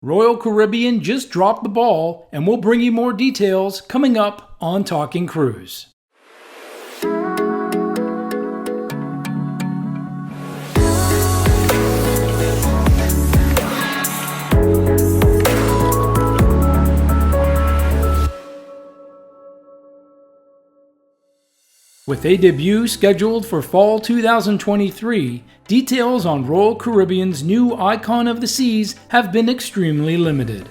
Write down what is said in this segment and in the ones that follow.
Royal Caribbean just dropped the ball, and we'll bring you more details coming up on Talking Cruise. With a debut scheduled for fall 2023, details on Royal Caribbean's new Icon of the Seas have been extremely limited.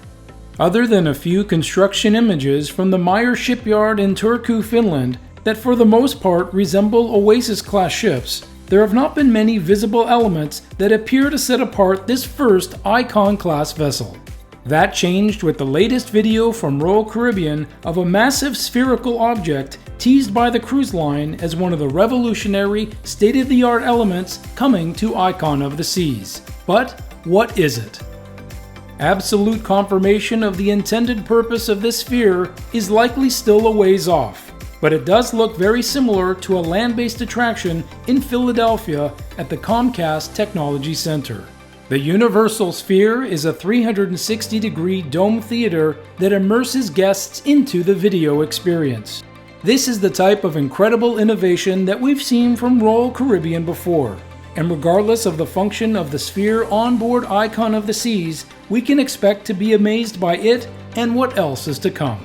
Other than a few construction images from the Meyer shipyard in Turku, Finland, that for the most part resemble Oasis-class ships, there have not been many visible elements that appear to set apart this first Icon-class vessel. That changed with the latest video from Royal Caribbean of a massive spherical object teased by the cruise line as one of the revolutionary, state-of-the-art elements coming to Icon of the Seas. But what is it? Absolute confirmation of the intended purpose of this sphere is likely still a ways off, but it does look very similar to a land-based attraction in Philadelphia at the Comcast Technology Center. The Universal Sphere is a 360-degree dome theater that immerses guests into the video experience. This is the type of incredible innovation that we've seen from Royal Caribbean before, and regardless of the function of the sphere onboard Icon of the Seas, we can expect to be amazed by it and what else is to come.